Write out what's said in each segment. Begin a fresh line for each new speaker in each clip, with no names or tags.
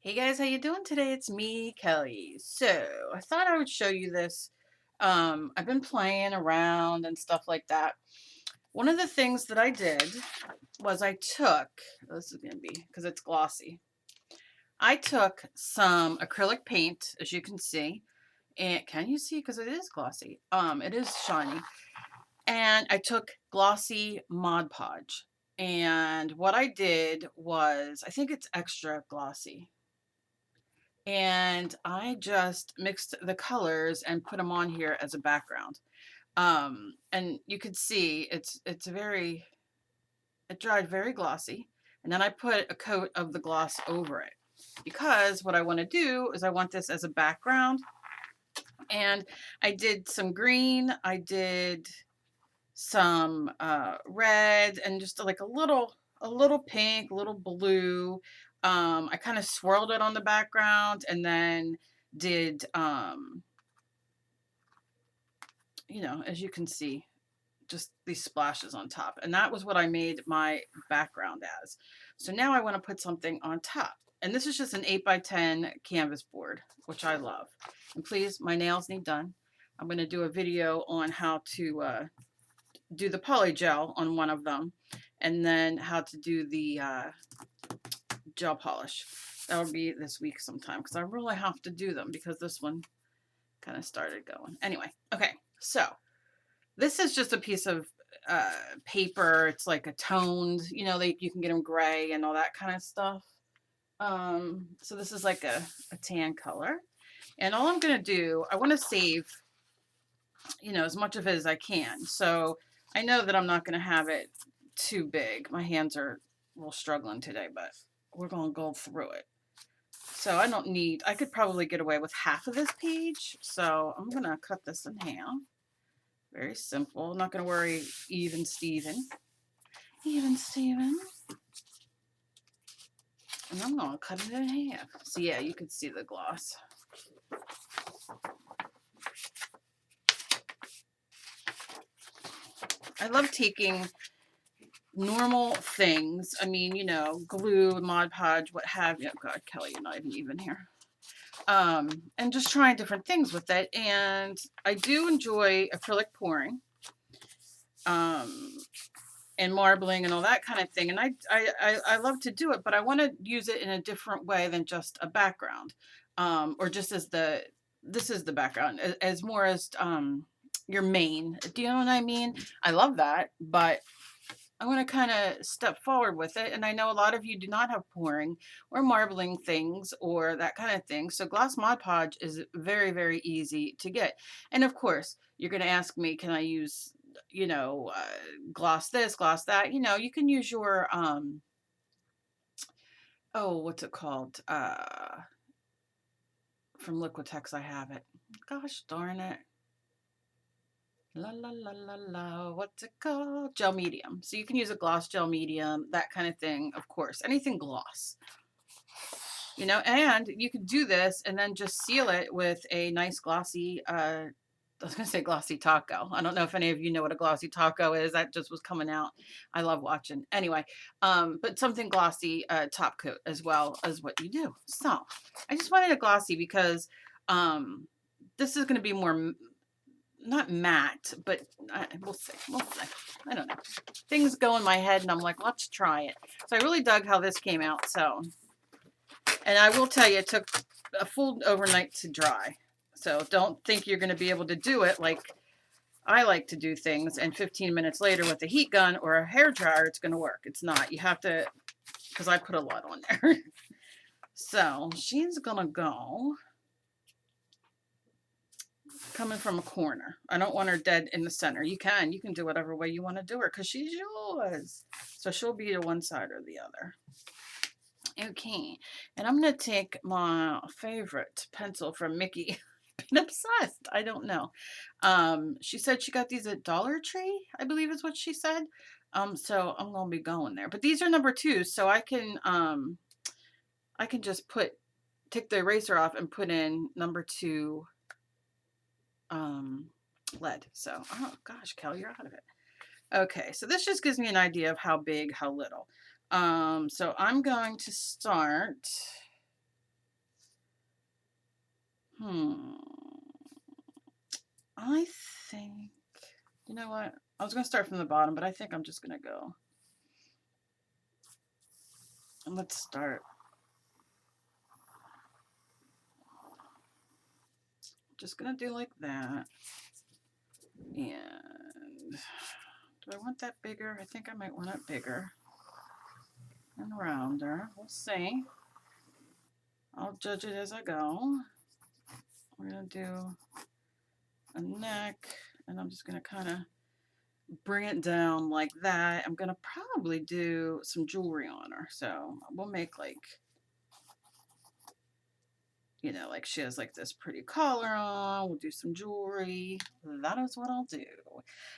Hey guys, how you doing today? It's me, Kelly. So I thought I would show you this. I've been playing around and stuff like that. One of the things that I did was I took, this is gonna be because it's glossy. I took some acrylic paint, as you can see, and can you see? Because it is glossy. It is shiny. And I took glossy ModPodge. And what I did was, I think it's extra glossy. And I just mixed the colors and put them on here as a background. And you could see it dried very glossy. And then I put a coat of the gloss over it because what I want to do is I want this as a background. And I did some green, I did some red, and just like a little pink, a little blue. I kind of swirled it on the background and then did, as you can see, just these splashes on top. And that was what I made my background as. So now I want to put something on top. And this is just an 8x10 canvas board, which I love. And please, my nails need done. I'm going to do a video on how to do the poly gel on one of them, and then how to do the gel polish. That'll be this week sometime because I really have to do them because this one kind of started going. Anyway, okay, so this is just a piece of paper. It's like a toned, you can get them gray and all that kind of stuff. So this is like a tan color. And all I'm going to do, I want to save, as much of it as I can. So I know that I'm not going to have it too big. My hands are a little struggling today, but we're going to go through it. So I could probably get away with half of this page. So I'm going to cut this in half. Very simple. I'm not going to worry, even Steven. Even Steven. And I'm going to cut it in half. So yeah, you can see the gloss. I love taking normal things. I mean, glue, Mod Podge, what have you. Oh God, Kelly, you're not even here. And just trying different things with it. And I do enjoy acrylic pouring, and marbling and all that kind of thing. And I love to do it, but I want to use it in a different way than just a background, or just as this is the background, as more as your main. Do you know what I mean? I love that, but I want to kind of step forward with it. And I know a lot of you do not have pouring or marbling things or that kind of thing. So gloss Mod Podge is very, very easy to get. And of course, you're going to ask me, can I use, gloss this, gloss that? You can use your, oh, what's it called? From Liquitex, I have it. Gosh darn it. La la la la la, what's it called? Gel medium. So you can use a gloss gel medium, that kind of thing, of course. Anything gloss. And you could do this and then just seal it with a nice glossy, I was going to say glossy taco. I don't know if any of you know what a glossy taco is. That just was coming out. I love watching. Anyway, but something glossy top coat as well as what you do. So I just wanted a glossy because this is going to be more not matte, but we'll see. We'll see. I don't know. Things go in my head, and I'm like, let's try it. So I really dug how this came out. So, and I will tell you, it took a full overnight to dry. So don't think you're going to be able to do it like I like to do things, and 15 minutes later with a heat gun or a hair dryer, it's going to work. It's not. You have to, because I put a lot on there. So she's going to go coming from a corner. I don't want her dead in the center. You can do whatever way you want to do her because she's yours. So she'll be to one side or the other. Okay, and I'm going to take my favorite pencil from Mickey. Been obsessed. I don't know. She said she got these at Dollar Tree, I believe is what she said. So I'm going to be going there. But these are number 2, so I can just take the eraser off and put in number 2 lead. So, oh gosh, Kelly, you're out of it. Okay, so this just gives me an idea of how big, how little. So I'm going to start Hmm. I think, you know what? I was going to start from the bottom, but I think I'm just going to go. And let's start. Just going to do like that. And do I want that bigger? I think I might want it bigger and rounder. We'll see. I'll judge it as I go. We're going to do a neck, and I'm just going to kind of bring it down like that. I'm going to probably do some jewelry on her. So we'll make like, you know, like she has like this pretty collar on. We'll do some jewelry. That is what I'll do.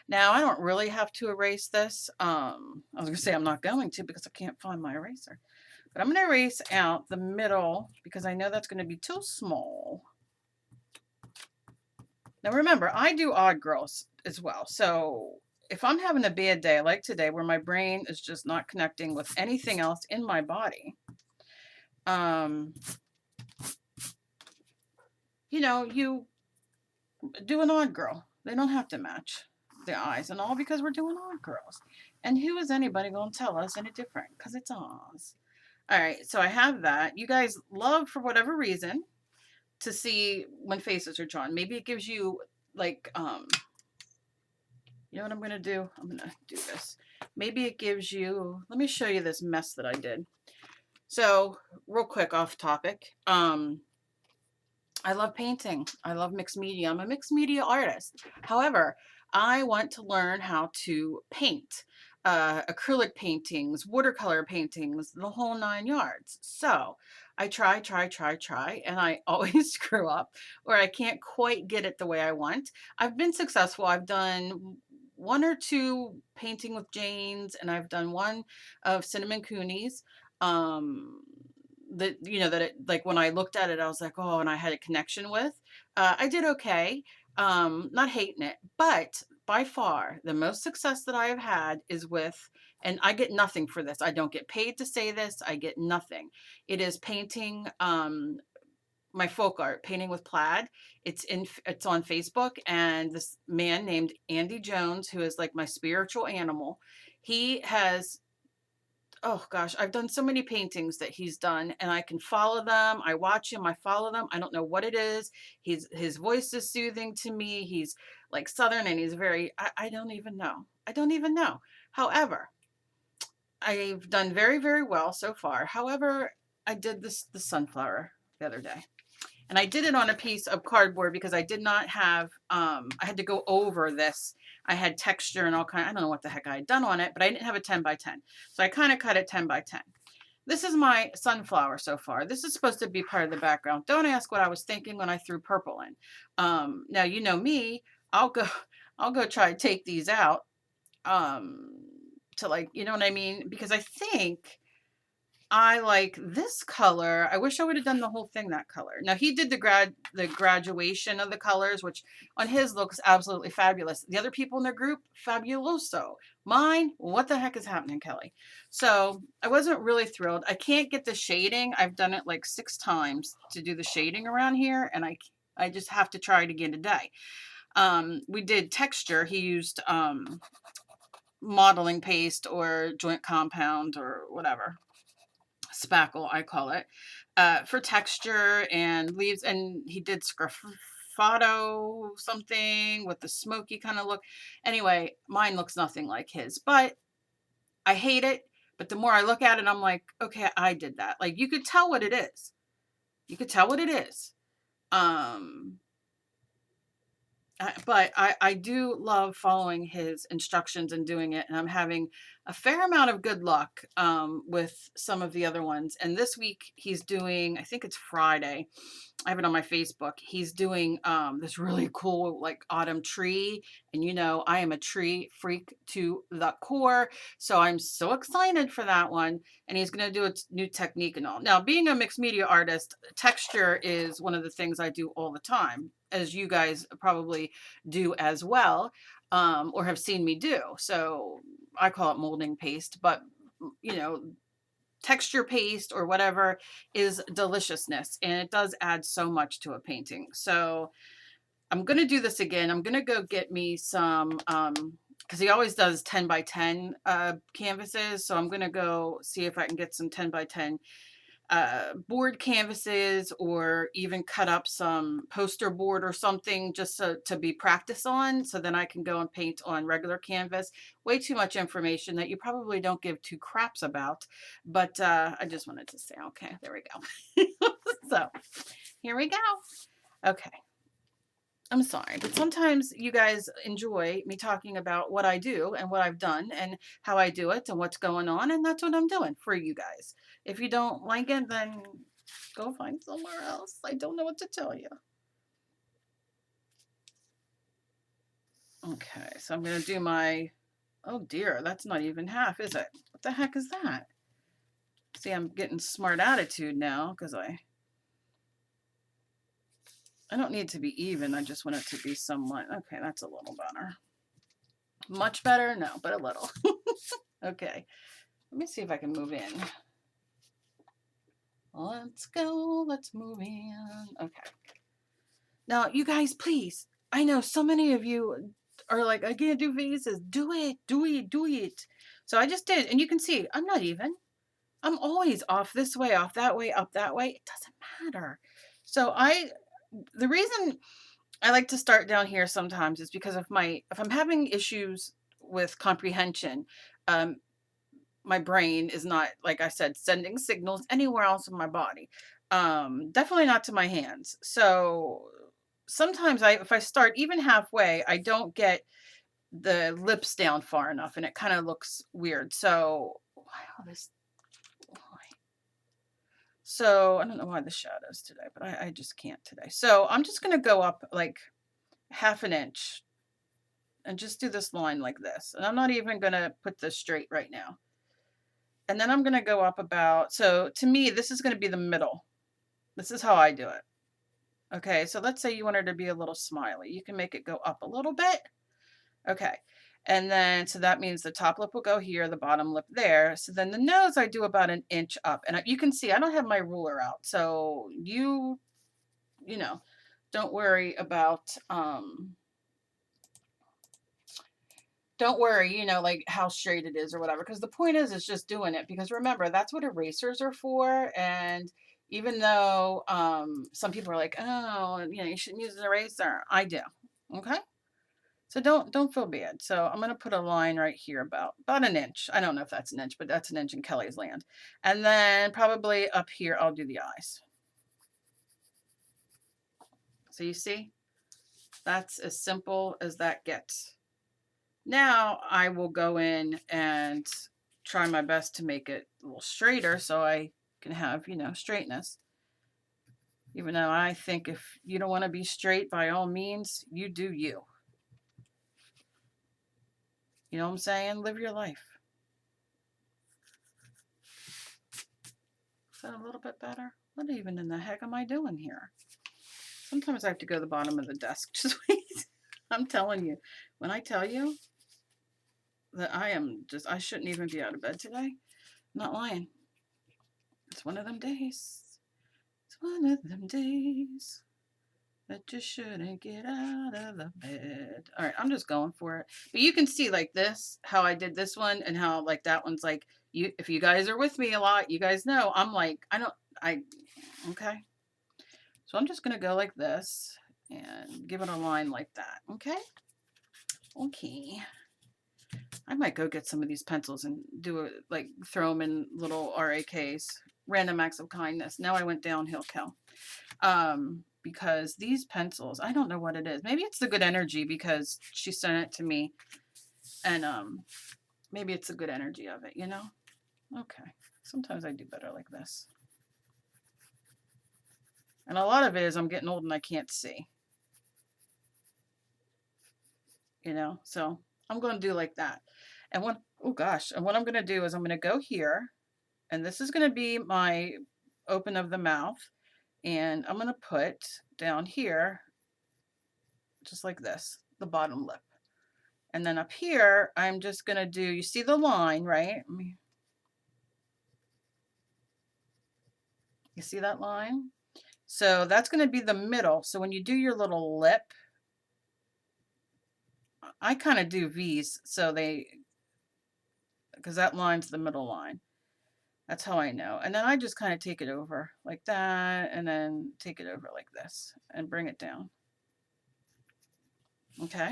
Now, I don't really have to erase this. I was going to say I'm not going to because I can't find my eraser. But I'm going to erase out the middle because I know that's going to be too small. Now, remember, I do odd girls as well. So if I'm having a bad day like today where my brain is just not connecting with anything else in my body, you know, you do an odd girl. They don't have to match the eyes and all because we're doing odd girls. And who is anybody going to tell us any different? Because it's Oz. All right, so I have that. You guys love, for whatever reason, to see when faces are drawn. Maybe it gives you, like, you know what I'm going to do? I'm going to do this. Maybe it gives you, let me show you this mess that I did. So, real quick, off topic. I love painting. I love mixed media. I'm a mixed media artist. However, I want to learn how to paint. Acrylic paintings, watercolor paintings, the whole 9 yards. So I try, and I always screw up or I can't quite get it the way I want. I've been successful. I've done one or two painting with Jane's, and I've done one of Cinnamon Coonies. Um, that, you know, that it, like when I looked at it, I was like, oh, and I had a connection with. I did okay. Not hating it, but by far the most success that I have had is with, and I get nothing for this. I don't get paid to say this. I get nothing. It is painting my folk art, painting with plaid. It's on Facebook, and this man named Andy Jones, who is like my spiritual animal, he has, oh gosh, I've done so many paintings that he's done, and I can follow them. I watch him, I follow them. I don't know what it is. His voice is soothing to me. He's like Southern, and he's very, I don't even know. I don't even know. However, I've done very, very well so far. However, I did the sunflower the other day. And I did it on a piece of cardboard because I did not have, I had to go over this. I had texture and all kind, I don't know what the heck I had done on it, but I didn't have a 10 by 10. So I kind of cut it 10 by 10. This is my sunflower so far. This is supposed to be part of the background. Don't ask what I was thinking when I threw purple in. Now, you know me, I'll go, I'll go try to take these out, to, like, you know what I mean? Because I think I like this color. I wish I would have done the whole thing that color. Now he did the graduation of the colors, which on his looks absolutely fabulous. The other people in their group, fabuloso. Mine, what the heck is happening, Kelly? So I wasn't really thrilled. I can't get the shading. I've done it like 6 times to do the shading around here, and I just have to try it again today. We did texture. He used modeling paste or joint compound or whatever. Spackle, I call it, for texture and leaves. And he did scraffato something with the smoky kind of look. Anyway, mine looks nothing like his, but I hate it. But the more I look at it, I'm like, okay, I did that. Like, you could tell what it is. You could tell what it is. But I do love following his instructions and doing it, and I'm having a fair amount of good luck with some of the other ones. And this week he's doing, I think it's Friday, I have it on my Facebook. He's doing this really cool like autumn tree, and you know I am a tree freak to the core, so I'm so excited for that one. And he's going to do a new technique and all. Now, being a mixed media artist, texture is one of the things I do all the time, as you guys probably do as well, or have seen me do. So I call it molding paste, but you know, texture paste or whatever is deliciousness, and it does add so much to a painting. So I'm gonna do this again. I'm gonna go get me some because he always does 10 by 10 canvases. So I'm gonna go see if I can get some 10 by 10 board canvases, or even cut up some poster board or something, just to be practice on, so then I can go and paint on regular canvas. Way too much information that you probably don't give two craps about, but I just wanted to say, okay, there we go. So here we go. Okay. I'm sorry, but sometimes you guys enjoy me talking about what I do and what I've done and how I do it and what's going on, and that's what I'm doing for you guys. If you don't like it, then go find somewhere else. I don't know what to tell you. Okay, so I'm going to do my, oh dear, that's not even half, is it? What the heck is that? See, I'm getting smart attitude now because I don't need to be even. I just want it to be somewhat. Okay, that's a little better. Much better? No, but a little. Okay, let me see if I can move in. Let's go. Let's move in. Okay. Now, you guys, please. I know so many of you are like, I can't do faces. Do it. Do it. Do it. So I just did. And you can see, I'm not even. I'm always off this way, off that way, up that way. It doesn't matter. So the reason I like to start down here sometimes is because if I'm having issues with comprehension, um, my brain is not, like I said, sending signals anywhere else in my body. Definitely not to my hands. So sometimes if I start even halfway, I don't get the lips down far enough and it kind of looks weird. So wow, so I don't know why the shadows today, but I just can't today. So I'm just going to go up like half an inch and just do this line like this. And I'm not even going to put this straight right now. And then I'm going to go up about, so to me, this is going to be the middle. This is how I do it. Okay, so let's say you want her to be a little smiley. You can make it go up a little bit. Okay, and then, so that means the top lip will go here, the bottom lip there. So then the nose, I do about an inch up. And you can see, I don't have my ruler out. So you know, don't worry about, don't worry, like how straight it is or whatever, because the point is just doing it, because remember, that's what erasers are for. And even though some people are like, oh, you shouldn't use an eraser, I do. Okay, so don't feel bad. So I'm going to put a line right here about an inch. I don't know if that's an inch, but that's an inch in Kelly's land. And then probably up here I'll do the eyes. So you see, that's as simple as that gets. Now I will go in and try my best to make it a little straighter so I can have, straightness. Even though I think if you don't want to be straight, by all means, you do you. You know what I'm saying? Live your life. Is that a little bit better? What even in the heck am I doing here? Sometimes I have to go to the bottom of the desk. Just wait. I'm telling you, when I tell you that I shouldn't even be out of bed today, I'm not lying. It's one of them days. It's one of them days that you shouldn't get out of the bed. All right, I'm just going for it. But you can see like this, how I did this one and how like that one's like, if you guys are with me a lot, you guys know I'm like, okay. So I'm just going to go like this and give it a line like that. Okay. Okay. I might go get some of these pencils and do it, like throw them in little RAKs, random acts of kindness. Now I went downhill, Kel. Because these pencils, I don't know what it is. Maybe it's the good energy because she sent it to me, and maybe it's the good energy of it, Okay. Sometimes I do better like this. And a lot of it is I'm getting old and I can't see. So I'm going to do like that. And oh gosh, and what I'm going to do is I'm going to go here, and this is going to be my open of the mouth, and I'm going to put down here, just like this, the bottom lip. And then up here, I'm just going to do, you see the line, right? You see that line? So that's going to be the middle. So when you do your little lip, I kind of do V's so because that line's the middle line. That's how I know. And then I just kind of take it over like that and then take it over like this and bring it down. Okay.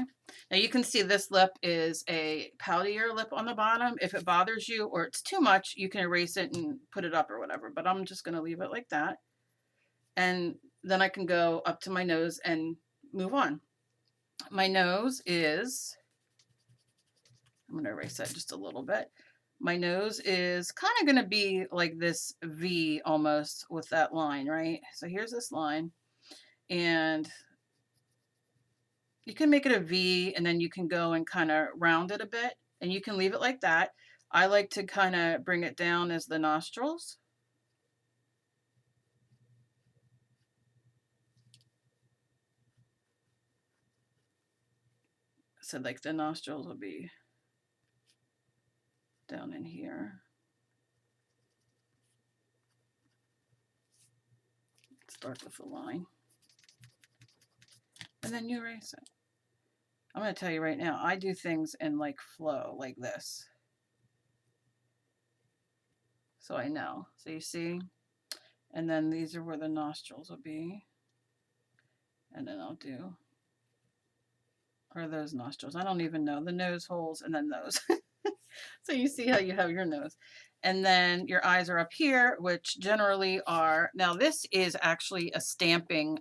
Now you can see this lip is a poutier lip on the bottom. If it bothers you or it's too much, you can erase it and put it up or whatever, but I'm just going to leave it like that. And then I can go up to my nose and move on. My nose is, I'm going to erase that just a little bit. My nose is kind of going to be like this V almost with that line, right? So here's this line and you can make it a V and then you can go and kind of round it a bit and you can leave it like that. I like to kind of bring it down as the nostrils. So like the nostrils will be down in here. Start with a line. And then you erase it. I'm going to tell you right now, I do things in like flow like this. So I know. So you see? And then these are where the nostrils will be. And then I'll do, or those nostrils. I don't even know. The nose holes and then those. So you see how you have your nose. And then your eyes are up here, which generally are, now this is actually a stamping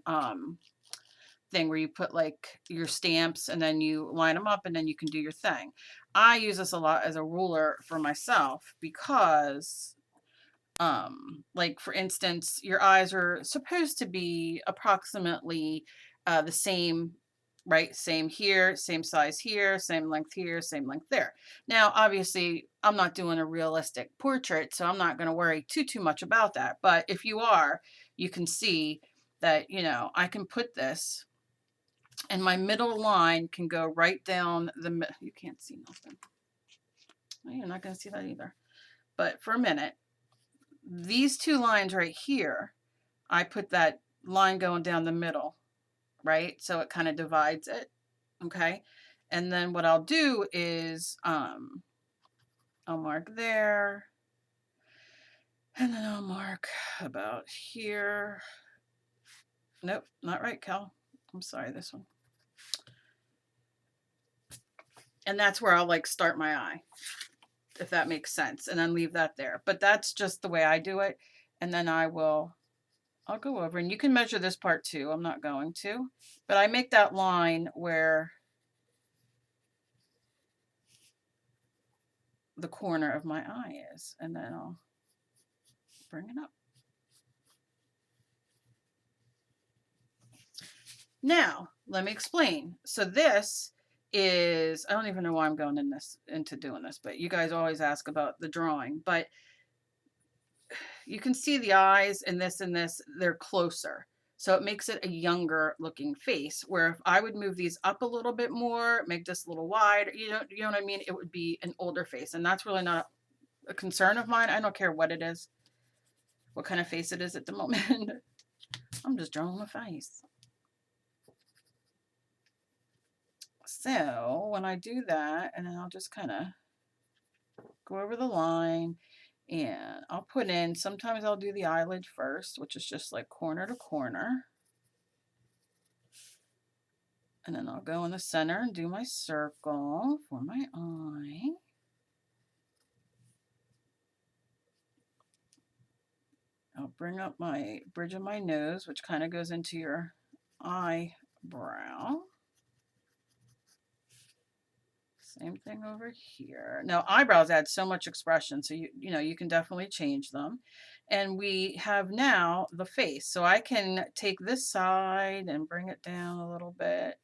thing where you put like your stamps and then you line them up and then you can do your thing. I use this a lot as a ruler for myself because like for instance, your eyes are supposed to be approximately the same, right? Same here, same size here, same length here, same length there. Now, obviously, I'm not doing a realistic portrait, so I'm not going to worry too much about that. But if you are, you can see that, you know, I can put this and my middle line can go right down the, you can't see nothing. You're not going to see that either. But for a minute, these two lines right here, I put that line going down the middle, right? So it kind of divides it, okay? And then what I'll do is I'll mark there, and then I'll mark about here. Nope, not right, Cal. I'm sorry, this one. And that's where I'll like start my eye, if that makes sense, and then leave that there. But that's just the way I do it. And then I'll go over, and you can measure this part too. I'm not going to, but I make that line where the corner of my eye is, and then I'll bring it up. Now, let me explain. So this is, I don't even know why I'm going into doing this, but you guys always ask about the drawing, but you can see the eyes in this and this, they're closer. So it makes it a younger looking face, where if I would move these up a little bit more, make this a little wide, you know what I mean? It would be an older face. And that's really not a concern of mine. I don't care what it is, what kind of face it is at the moment. I'm just drawing a face. So when I do that, and then I'll just kind of go over the line and I'll put in, sometimes I'll do the eyelid first, which is just like corner to corner. And then I'll go in the center and do my circle for my eye. I'll bring up my bridge of my nose, which kind of goes into your eyebrow. Same thing over here. Now eyebrows add so much expression, so you know you can definitely change them. And we have now the face. So I can take this side and bring it down a little bit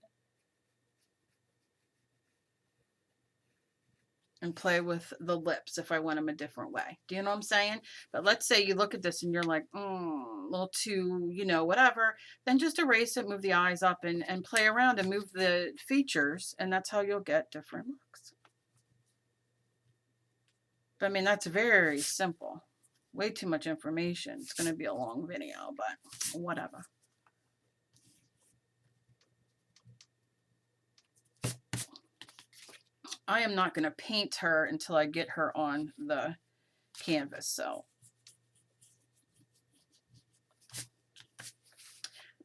and play with the lips if I want them a different way. Do you know what I'm saying? But let's say you look at this and you're like, a little too, you know, whatever. Then just erase it, move the eyes up and play around and move the features. And that's how you'll get different looks. But I mean, that's very simple. way too much information. It's going to be a long video, but whatever. I am not going to paint her until I get her on the canvas. So,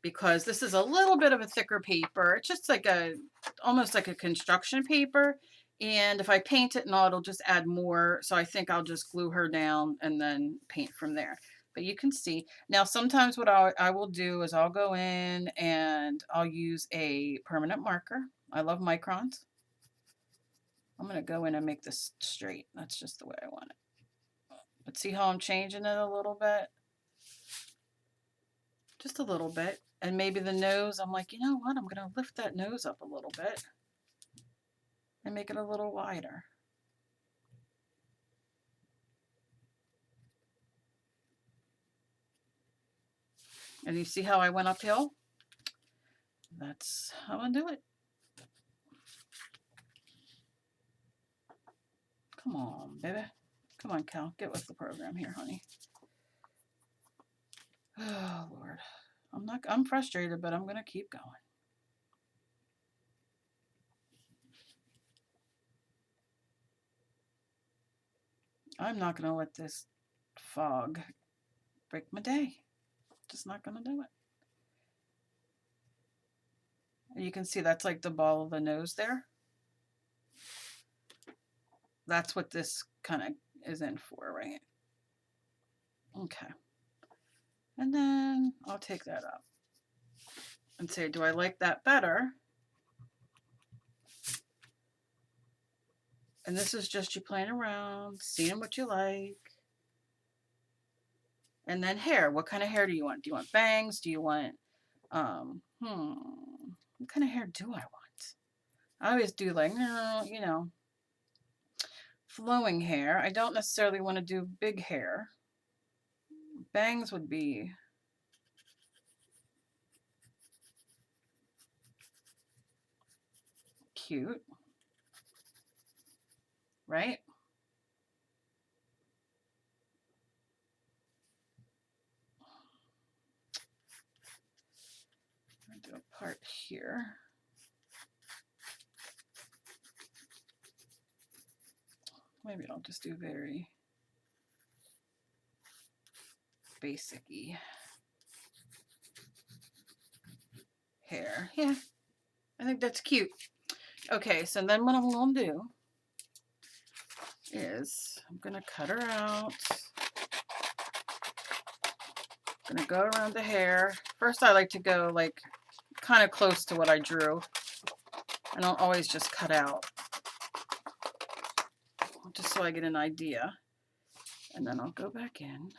because this is a little bit of a thicker paper, it's just like almost like a construction paper. And if I paint it and all, it'll just add more. So I think I'll just glue her down and then paint from there. But you can see now, sometimes what I will do is I'll go in and I'll use a permanent marker. I love microns. I'm going to go in and make this straight. That's just the way I want it. But see how I'm changing it a little bit? Just a little bit. And maybe the nose, I'm like, you know what? I'm going to lift that nose up a little bit and make it a little wider. And you see how I went uphill? That's how I do it. Come on, baby. Come on, Cal. Get with the program here, honey. Oh, Lord. I'm frustrated, but I'm going to keep going. I'm not going to let this fog break my day. Just not going to do it. And you can see that's like the ball of the nose there. That's what this kind of is in for, right? Okay. And then I'll take that up and say, do I like that better? And this is just you playing around, seeing what you like. And then hair. What kind of hair do you want? Do you want bangs? Do you want, what kind of hair do I want? I always do like, you know, flowing hair. I don't necessarily want to do big hair. Bangs would be cute, right? I'll do a part here. Maybe I'll just do very basic-y hair. Yeah, I think that's cute. Okay, so then what I'm going to do is I'm going to cut her out. I'm going to go around the hair. First, I like to go like kind of close to what I drew. I don't always just cut out, just so I get an idea. And then I'll go back in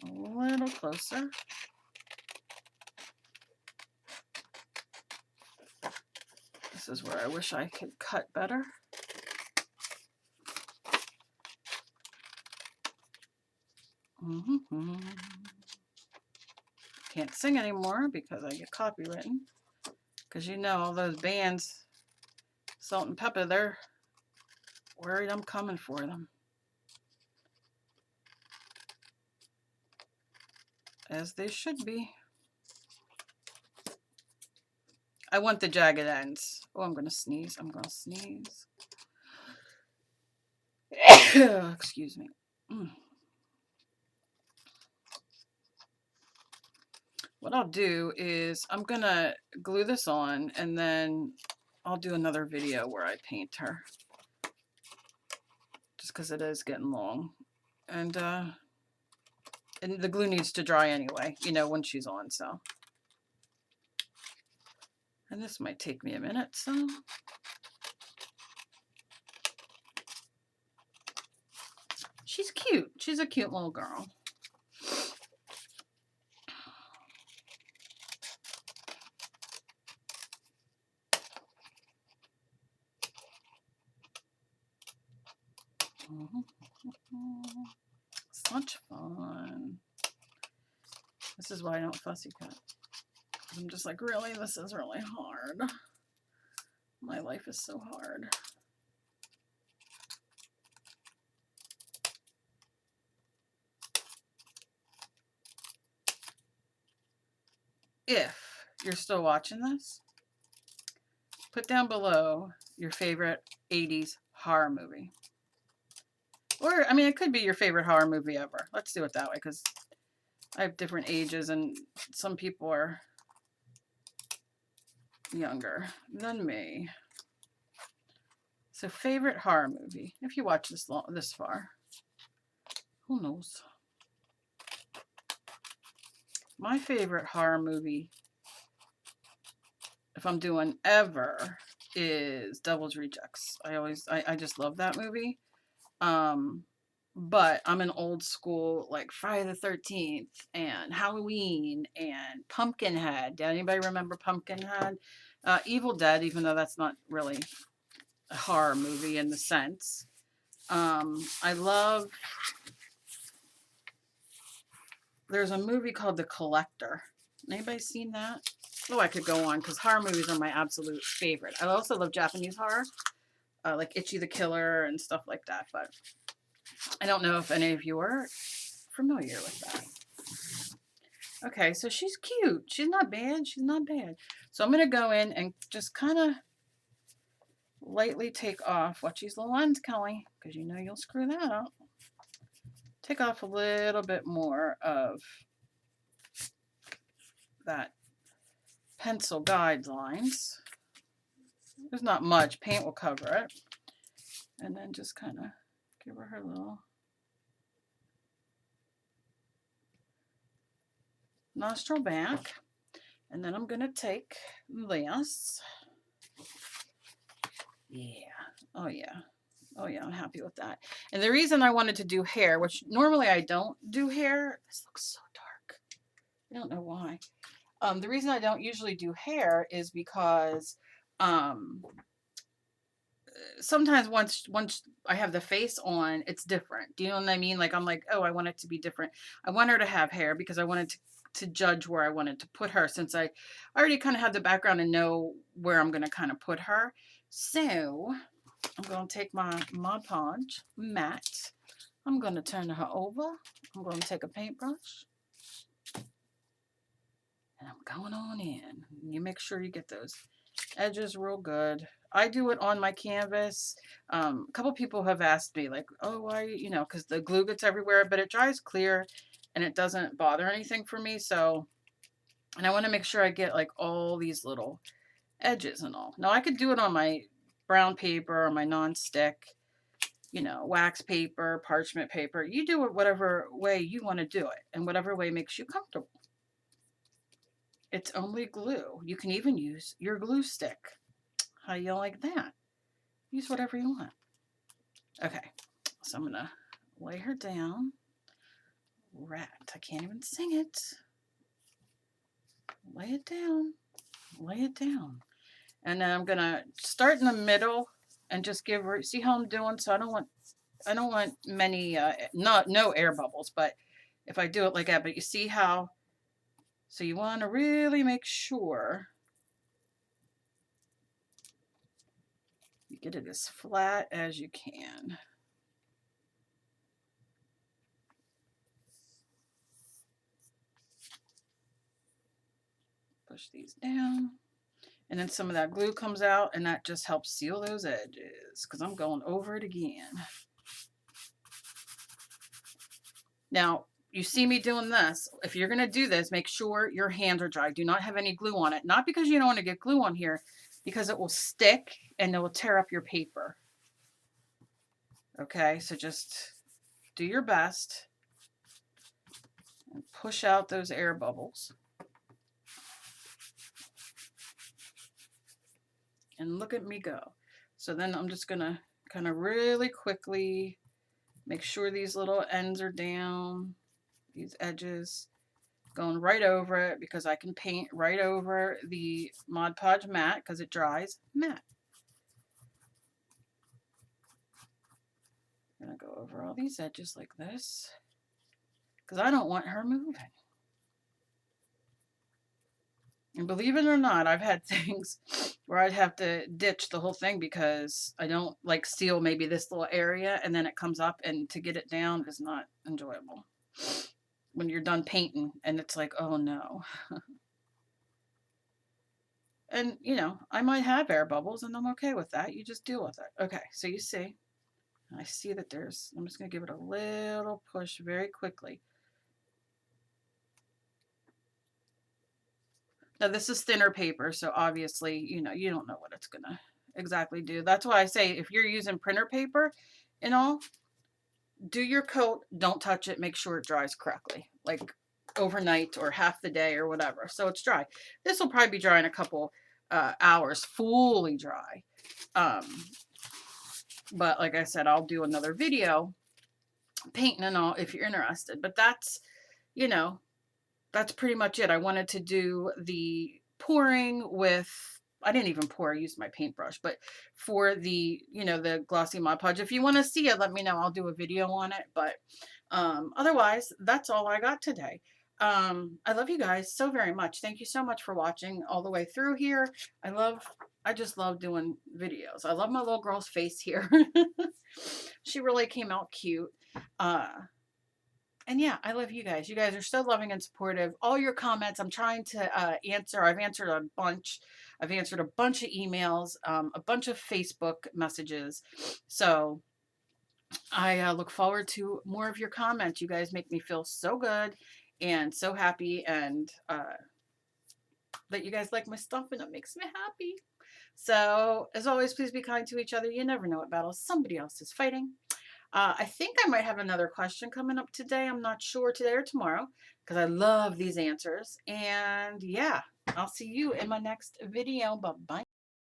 a little closer. This is where I wish I could cut better. Can't sing anymore because I get copywritten. Because you know, all those bands, Salt and Pepper, they're worried I'm coming for them. As they should be. I want the jagged ends. Oh, I'm going to sneeze. I'm going to sneeze. Excuse me. What I'll do is I'm going to glue this on and then I'll do another video where I paint her. Just because it is getting long. And the glue needs to dry anyway, you know, when she's on, so. And this might take me a minute, so. She's cute. She's a cute little girl. Such fun. This is why I don't fussy cut. I'm just like, really? This is really hard. My life is so hard. if you're still watching this, put down below your favorite 80s horror movie. Or, I mean, it could be your favorite horror movie ever. Let's do it that way, because I have different ages and some people are younger than me. So, favorite horror movie, if you watch this far. Who knows? My favorite horror movie, if I'm doing ever, is Devil's Rejects. I just love that movie. But I'm an old school, like Friday the 13th and Halloween and Pumpkinhead. Did anybody remember Pumpkinhead? Evil Dead, even though that's not really a horror movie in the sense. I love, there's a movie called The Collector. Anybody seen that? Oh, I could go on because horror movies are my absolute favorite. I also love Japanese horror, like Ichi the Killer and stuff like that. But I don't know if any of you are familiar with that. Okay, so she's cute. She's not bad. She's not bad. So I'm going to go in and just kind of lightly take off. Watch these little ends, Kelly, because you know you'll screw that up. Take off a little bit more of that pencil guidelines. There's not much. Paint will cover it. And then just kind of give her little nostril back. And then I'm going to take this. Yeah. Oh, yeah. Oh, yeah. I'm happy with that. And the reason I wanted to do hair, which normally I don't do hair. This looks so dark. I don't know why. The reason I don't usually do hair is because sometimes once I have the face on, it's different. Do you know what I mean? Like, I'm like, oh, I want it to be different. I want her to have hair because I wanted to judge where I wanted to put her, since I already kind of have the background and know where I'm going to kind of put her. So I'm going to take my ModPodge matte. I'm going to turn her over. I'm going to take a paintbrush. And I'm going on in. You make sure you get those edges real good. I do it on my canvas. A couple people have asked me, like, oh, why, you know, because the glue gets everywhere, but it dries clear and it doesn't bother anything for me. So, and I want to make sure I get like all these little edges and all. Now I could do it on my brown paper or my non-stick, you know, wax paper, parchment paper. You do it whatever way you want to do it and whatever way makes you comfortable. It's only glue. You can even use your glue stick. How you like that? Use whatever you want. Okay, so I'm going to lay her down. Rat. I can't even sing it. Lay it down. Lay it down. And then I'm going to start in the middle and just give her, see how I'm doing? So I don't want many, no air bubbles, but if I do it like that, but you see how, so you want to really make sure you get it as flat as you can. Push these down. And then some of that glue comes out and that just helps seal those edges because I'm going over it again. Now, you see me doing this. If you're going to do this, make sure your hands are dry. Do not have any glue on it. Not because you don't want to get glue on here, because it will stick and it will tear up your paper. Okay, so just do your best and push out those air bubbles. And look at me go. So then I'm just going to kind of really quickly make sure these little ends are down, these edges, going right over it because I can paint right over the Mod Podge matte because it dries matte. I'm going to go over all these edges like this because I don't want her moving. And believe it or not, I've had things where I'd have to ditch the whole thing because I don't like seal maybe this little area and then it comes up, and to get it down is not enjoyable when you're done painting and it's like, oh no. And, you know, I might have air bubbles and I'm okay with that. You just deal with it. Okay, so you see, I see that there's, I'm just going to give it a little push very quickly. Now this is thinner paper, so obviously, you know, you don't know what it's going to exactly do. That's why I say if you're using printer paper and all, do your coat, don't touch it, make sure it dries correctly, like overnight or half the day or whatever. So it's dry. This will probably be dry in a couple hours, fully dry. Um, but like I said, I'll do another video painting and all if you're interested. But that's, you know, that's pretty much it. I wanted to do the pouring with, I didn't even pour, I used my paintbrush, but for the, you know, the glossy Mod Podge, if you want to see it, let me know. I'll do a video on it. But otherwise, that's all I got today. I love you guys so very much. Thank you so much for watching all the way through here. I just love doing videos. I love my little girl's face here. She really came out cute. And yeah, I love you guys. You guys are so loving and supportive. All your comments, I'm trying to answer. I've answered a bunch. I've answered a bunch of emails, a bunch of Facebook messages. So I look forward to more of your comments. You guys make me feel so good and so happy, and that you guys like my stuff, and it makes me happy. So as always, please be kind to each other. You never know what battles somebody else is fighting. I think I might have another question coming up today. I'm not sure, today or tomorrow, because I love these answers. And yeah, I'll see you in my next video. Bye-bye.